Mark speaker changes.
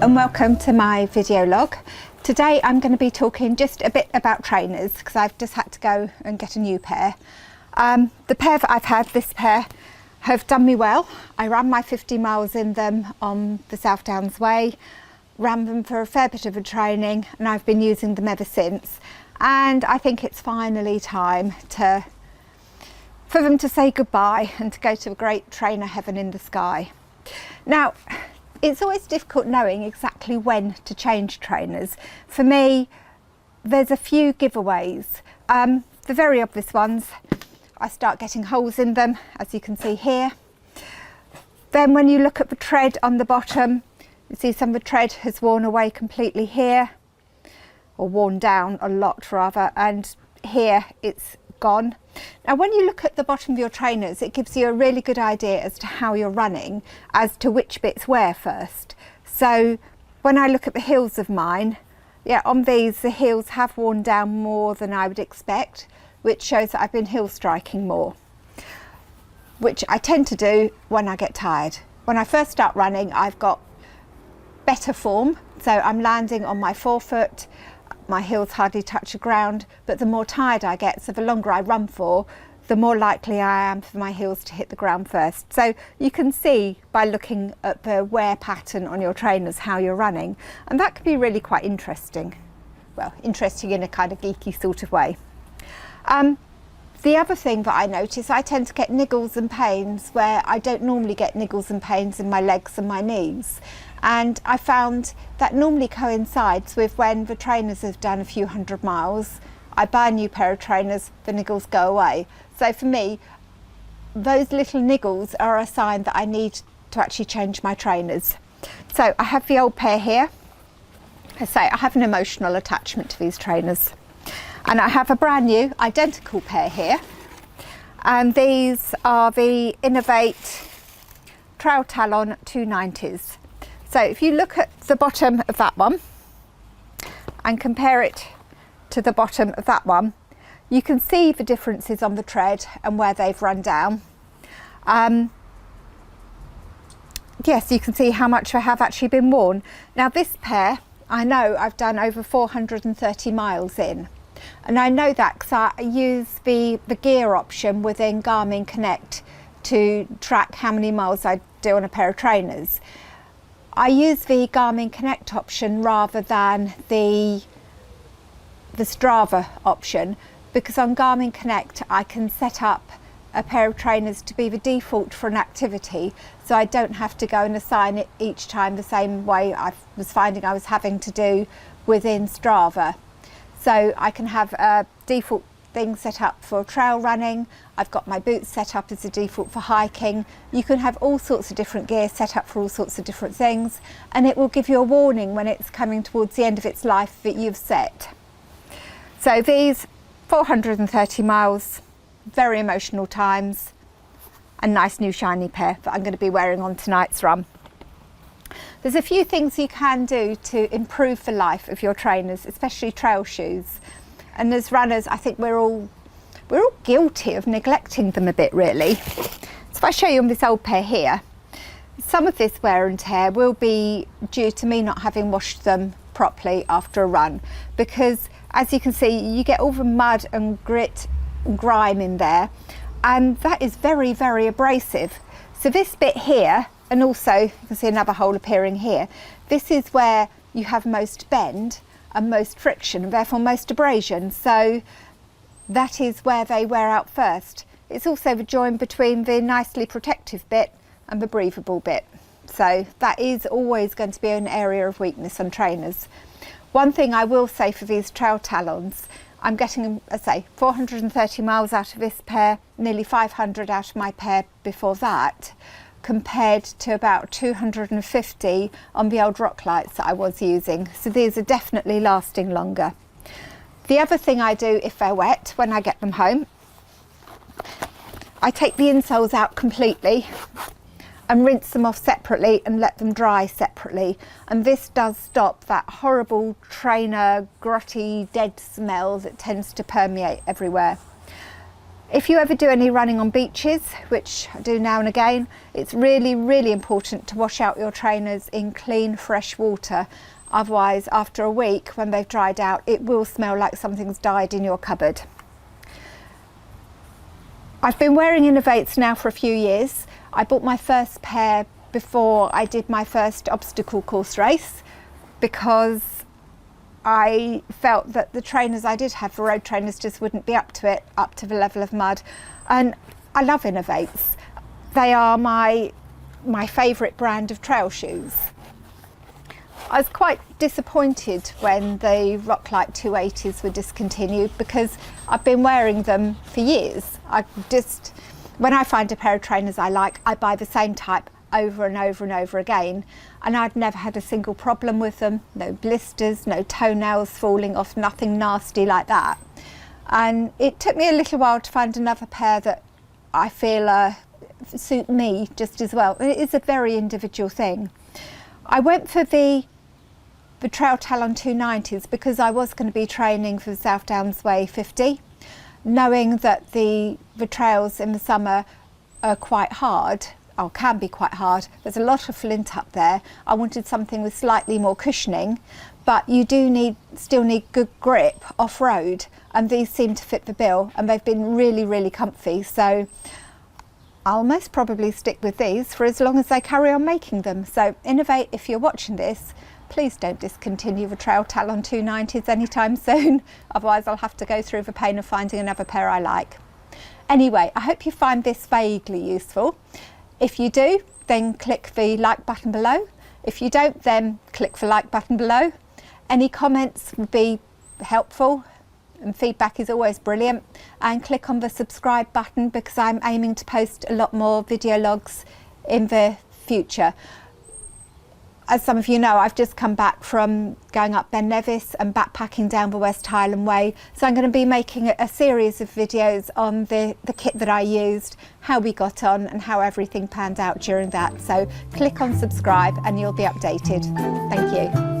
Speaker 1: and welcome to my video log. Today I'm going to be talking just a bit about trainers because I've just had to go and get a new pair. The pair that I've had, this pair, have done me well. I ran my 50 miles in them on the South Downs Way, ran them for a fair bit of a training, and I've been using them ever since. And I think it's finally time for them to say goodbye and to go to a great trainer heaven in the sky. Now, it's always difficult knowing exactly when to change trainers. For me, there's a few giveaways. The very obvious ones, I start getting holes in them, as you can see here. Then when you look at the tread on the bottom, you see some of the tread has worn away completely here, or worn down a lot rather, and here it's gone. Now when you look at the bottom of your trainers, it gives you a really good idea as to how you're running, as to which bits wear first. So when I look at the heels of mine, yeah, on these the heels have worn down more than I would expect, which shows that I've been heel striking more, which I tend to do when I get tired. When I first start running, I've got better form, so I'm landing on my forefoot, my heels hardly touch the ground, but the more tired I get, so the longer I run for, the more likely I am for my heels to hit the ground first. So you can see by looking at the wear pattern on your trainers how you're running, and that can be really quite interesting. Well, interesting in a kind of geeky sort of way. The other thing that I notice, I tend to get niggles and pains where I don't normally get niggles and pains in my legs and my knees. And I found that normally coincides with when the trainers have done a few hundred miles. I buy a new pair of trainers, the niggles go away. So for me, those little niggles are a sign that I need to actually change my trainers. So I have the old pair here. I say I have an emotional attachment to these trainers. And I have a brand new identical pair here, and these are the Inov-8 Trail Talon 290s. So if you look at the bottom of that one and compare it to the bottom of that one, you can see the differences on the tread and where they've run down. Yes, you can see how much they have actually been worn. Now this pair, I know I've done over 430 miles in. And I know that because I use the gear option within Garmin Connect to track how many miles I do on a pair of trainers. I use the Garmin Connect option rather than the Strava option, because on Garmin Connect I can set up a pair of trainers to be the default for an activity, so I don't have to go and assign it each time the same way I was finding I was having to do within Strava. So I can have a default thing set up for trail running. I've got my boots set up as a default for hiking. You can have all sorts of different gear set up for all sorts of different things, and it will give you a warning when it's coming towards the end of its life that you've set. So these 430 miles, very emotional times, a nice new shiny pair that I'm going to be wearing on tonight's run. There's a few things you can do to improve the life of your trainers, especially trail shoes. And as runners, I think we're all guilty of neglecting them a bit, really. So if I show you on this old pair here, some of this wear and tear will be due to me not having washed them properly after a run, because as you can see, you get all the mud and grit and grime in there, and that is very, very abrasive. So this bit here, and also you can see another hole appearing here, this is where you have most bend and most friction, and therefore most abrasion. So that is where they wear out first. It's also the join between the nicely protective bit and the breathable bit. So that is always going to be an area of weakness on trainers. One thing I will say for these trail talons, I'm getting, I say, 430 miles out of this pair, nearly 500 out of my pair before that, compared to about 250 on the old rock lights that I was using. So these are definitely lasting longer. The other thing I do if they're wet, when I get them home, I take the insoles out completely and rinse them off separately and let them dry separately. And this does stop that horrible trainer grotty dead smell that tends to permeate everywhere. If you ever do any running on beaches, which I do now and again, it's really, really important to wash out your trainers in clean, fresh water. Otherwise, after a week, when they've dried out, it will smell like something's died in your cupboard. I've been wearing Inov-8s now for a few years. I bought my first pair before I did my first obstacle course race because I felt that the trainers I did have for road trainers just wouldn't be up to it, up to the level of mud. And I love Inov-8s. They are my favourite brand of trail shoes. I was quite disappointed when the Rocklite 280s were discontinued because I've been wearing them for years. When I find a pair of trainers I like, I buy the same type over and over and over again, and I'd never had a single problem with them. No blisters, no toenails falling off, nothing nasty like that. And it took me a little while to find another pair that I feel suit me just as well. It is a very individual thing. I went for the Trail Talon 290s because I was going to be training for the South Downs Way 50, knowing that the trails in the summer are quite hard, or can be quite hard. There's a lot of flint up there. I wanted something with slightly more cushioning, but you do still need good grip off-road, and these seem to fit the bill, and they've been really, really comfy. So I'll most probably stick with these for as long as they carry on making them. So Inov-8, if you're watching this, please don't discontinue the Trail Talon 290s anytime soon. Otherwise I'll have to go through the pain of finding another pair I like. Anyway, I hope you find this vaguely useful. If you do, then click the like button below. If you don't, then click the like button below. Any comments would be helpful, and feedback is always brilliant. And click on the subscribe button because I'm aiming to post a lot more video logs in the future. As some of you know, I've just come back from going up Ben Nevis and backpacking down the West Highland Way. So I'm going to be making a series of videos on the kit that I used, how we got on and how everything panned out during that. So click on subscribe and you'll be updated. Thank you.